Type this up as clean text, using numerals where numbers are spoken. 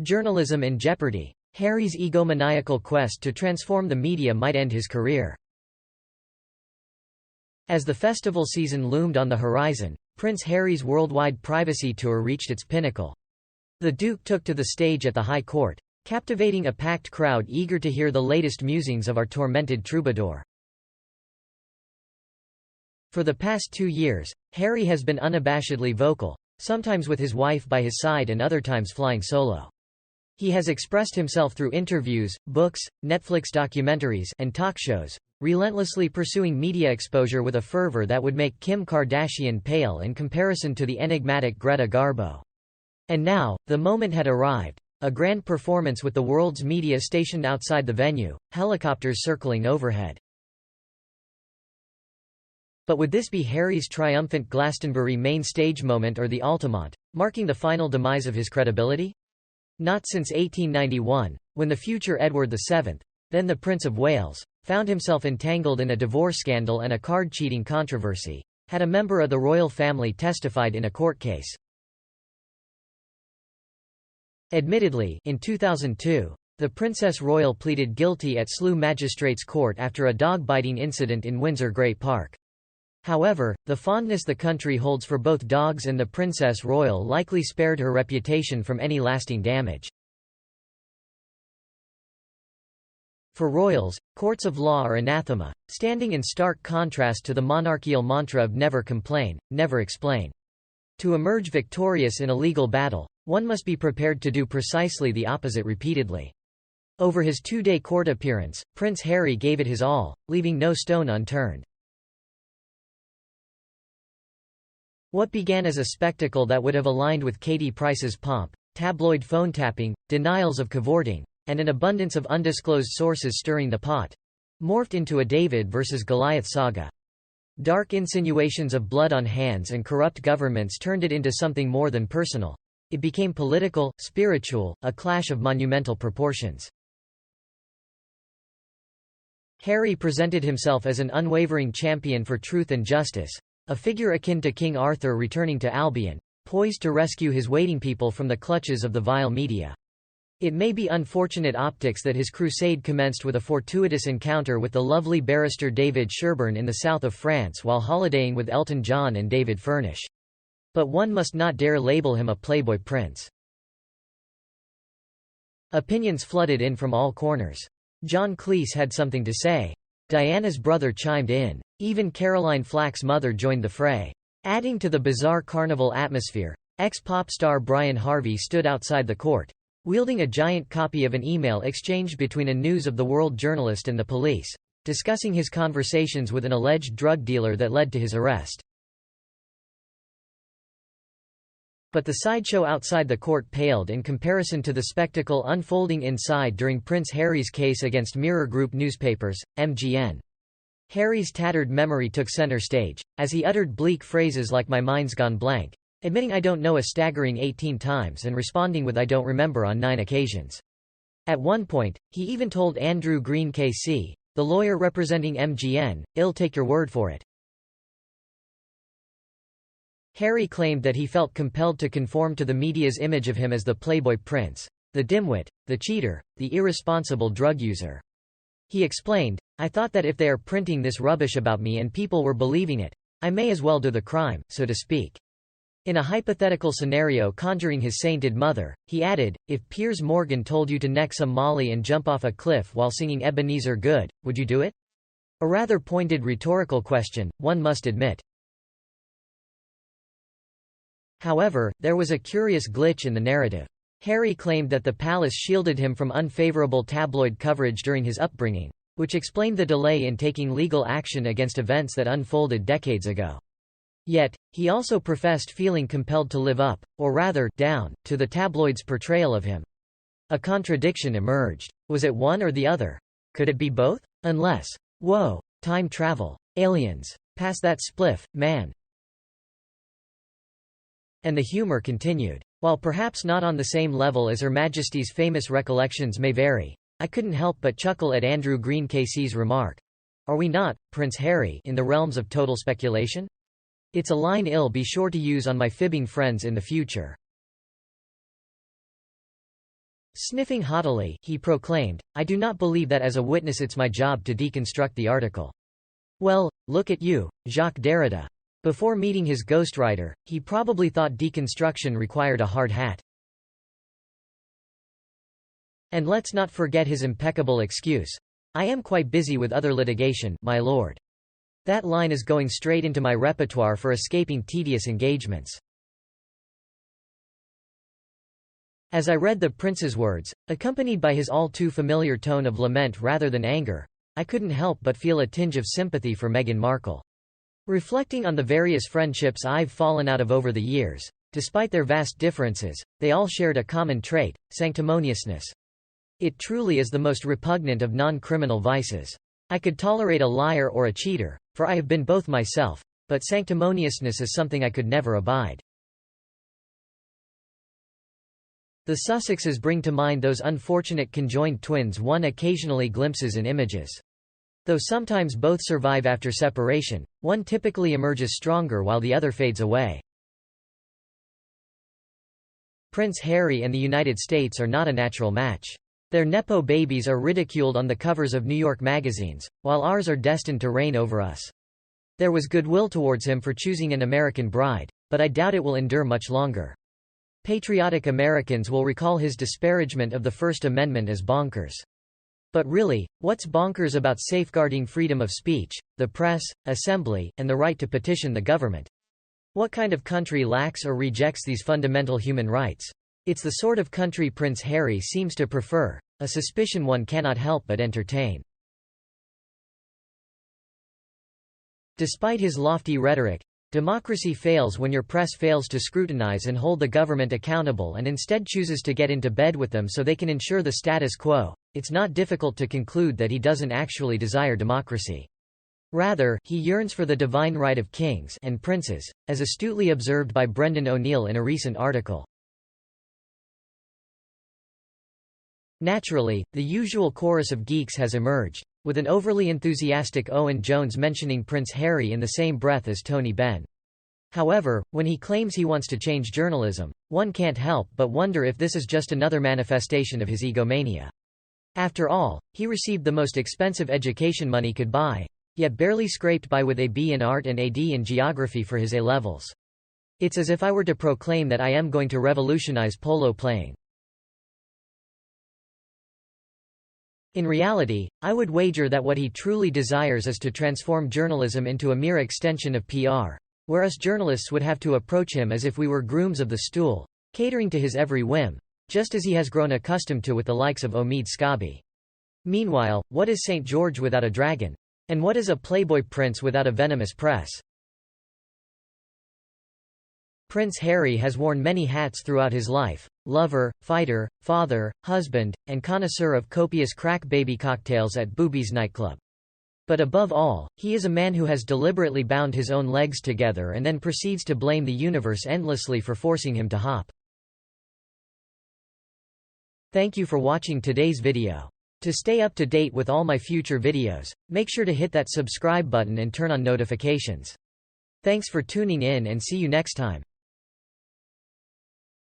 Journalism in jeopardy. Harry's egomaniacal quest to transform the media might end his career. As the festival season loomed on the horizon, Prince Harry's worldwide privacy tour reached its pinnacle. The Duke took to the stage at the High Court, captivating a packed crowd eager to hear the latest musings of our tormented troubadour. For the past 2 years, Harry has been unabashedly vocal, sometimes with his wife by his side and other times flying solo. He has expressed himself through interviews, books, Netflix documentaries, and talk shows, relentlessly pursuing media exposure with a fervor that would make Kim Kardashian pale in comparison to the enigmatic Greta Garbo. And now, the moment had arrived, a grand performance with the world's media stationed outside the venue, helicopters circling overhead. But would this be Harry's triumphant Glastonbury main stage moment or the Altamont, marking the final demise of his credibility? Not since 1891, when the future Edward VII, then the Prince of Wales, found himself entangled in a divorce scandal and a card-cheating controversy, had a member of the royal family testified in a court case. Admittedly, in 2002, the Princess Royal pleaded guilty at Slough Magistrates' Court after a dog-biting incident in Windsor Great Park. However, the fondness the country holds for both dogs and the Princess Royal likely spared her reputation from any lasting damage. For royals, courts of law are anathema, standing in stark contrast to the monarchical mantra of never complain, never explain. To emerge victorious in a legal battle, one must be prepared to do precisely the opposite repeatedly. Over his 2-day court appearance, Prince Harry gave it his all, leaving no stone unturned. What began as a spectacle that would have aligned with Katie Price's pomp, tabloid phone tapping, denials of cavorting, and an abundance of undisclosed sources stirring the pot, morphed into a David versus Goliath saga. Dark insinuations of blood on hands and corrupt governments turned it into something more than personal. It became political, spiritual, a clash of monumental proportions. Harry presented himself as an unwavering champion for truth and justice, a figure akin to King Arthur returning to Albion, poised to rescue his waiting people from the clutches of the vile media. It may be unfortunate optics that his crusade commenced with a fortuitous encounter with the lovely barrister David Sherburne in the south of France while holidaying with Elton John and David Furnish. But one must not dare label him a playboy prince. Opinions flooded in from all corners. John Cleese had something to say. Diana's brother chimed in. Even Caroline Flack's mother joined the fray. Adding to the bizarre carnival atmosphere, ex-pop star Brian Harvey stood outside the court, wielding a giant copy of an email exchanged between a News of the World journalist and the police, discussing his conversations with an alleged drug dealer that led to his arrest. But the sideshow outside the court paled in comparison to the spectacle unfolding inside during Prince Harry's case against Mirror Group newspapers, MGN. Harry's tattered memory took center stage, as he uttered bleak phrases like "my mind's gone blank," admitting "I don't know" a staggering 18 times and responding with "I don't remember" on 9 occasions. At one point, he even told Andrew Green KC, the lawyer representing MGN, "I'll take your word for it." Harry claimed that he felt compelled to conform to the media's image of him as the playboy prince, the dimwit, the cheater, the irresponsible drug user. He explained, "I thought that if they are printing this rubbish about me and people were believing it, I may as well do the crime, so to speak." In a hypothetical scenario conjuring his sainted mother, he added, "If Piers Morgan told you to neck some Molly and jump off a cliff while singing Ebenezer Good, would you do it?" A rather pointed rhetorical question, one must admit. However, there was a curious glitch in the narrative. Harry claimed that the palace shielded him from unfavorable tabloid coverage during his upbringing, which explained the delay in taking legal action against events that unfolded decades ago. Yet, he also professed feeling compelled to live up, or rather, down, to the tabloids' portrayal of him. A contradiction emerged. Was it one or the other? Could it be both? Unless, whoa, time travel, aliens, pass that spliff, man. And the humor continued. While perhaps not on the same level as Her Majesty's famous recollections may vary, I couldn't help but chuckle at Andrew Green KC's remark. Are we not, Prince Harry, in the realms of total speculation? It's a line I'll be sure to use on my fibbing friends in the future. Sniffing haughtily, he proclaimed, "I do not believe that as a witness it's my job to deconstruct the article." Well, look at you, Jacques Derrida. Before meeting his ghostwriter, he probably thought deconstruction required a hard hat. And let's not forget his impeccable excuse. "I am quite busy with other litigation, my lord." That line is going straight into my repertoire for escaping tedious engagements. As I read the prince's words, accompanied by his all too familiar tone of lament rather than anger, I couldn't help but feel a tinge of sympathy for Meghan Markle. Reflecting on the various friendships I've fallen out of over the years, despite their vast differences, they all shared a common trait: sanctimoniousness. It truly is the most repugnant of non-criminal vices. I could tolerate a liar or a cheater, for I have been both myself, but sanctimoniousness is something I could never abide. The Sussexes bring to mind those unfortunate conjoined twins one occasionally glimpses in images. Though sometimes both survive after separation, one typically emerges stronger while the other fades away. Prince Harry and the United States are not a natural match. Their Nepo babies are ridiculed on the covers of New York magazines, while ours are destined to reign over us. There was goodwill towards him for choosing an American bride, but I doubt it will endure much longer. Patriotic Americans will recall his disparagement of the First Amendment as bonkers. But really, what's bonkers about safeguarding freedom of speech, the press, assembly, and the right to petition the government? What kind of country lacks or rejects these fundamental human rights? It's the sort of country Prince Harry seems to prefer, a suspicion one cannot help but entertain. Despite his lofty rhetoric, democracy fails when your press fails to scrutinize and hold the government accountable and instead chooses to get into bed with them so they can ensure the status quo. It's not difficult to conclude that he doesn't actually desire democracy. Rather, he yearns for the divine right of kings and princes, as astutely observed by Brendan O'Neill in a recent article. Naturally, the usual chorus of geeks has emerged, with an overly enthusiastic Owen Jones mentioning Prince Harry in the same breath as Tony Benn. However, when he claims he wants to change journalism, one can't help but wonder if this is just another manifestation of his egomania. After all, he received the most expensive education money could buy, yet barely scraped by with a B in art and AD in geography for his A-levels. It's as if I were to proclaim that I am going to revolutionize polo playing. In reality, I would wager that what he truly desires is to transform journalism into a mere extension of PR, where us journalists would have to approach him as if we were grooms of the stool, catering to his every whim, just as he has grown accustomed to with the likes of Omid Scobie. Meanwhile, what is St. George without a dragon? And what is a Playboy prince without a venomous press? Prince Harry has worn many hats throughout his life: lover, fighter, father, husband, and connoisseur of copious crack baby cocktails at Boobies nightclub. But above all, he is a man who has deliberately bound his own legs together and then proceeds to blame the universe endlessly for forcing him to hop. Thank you for watching today's video. To stay up to date with all my future videos, make sure to hit that subscribe button and turn on notifications. Thanks for tuning in and see you next time.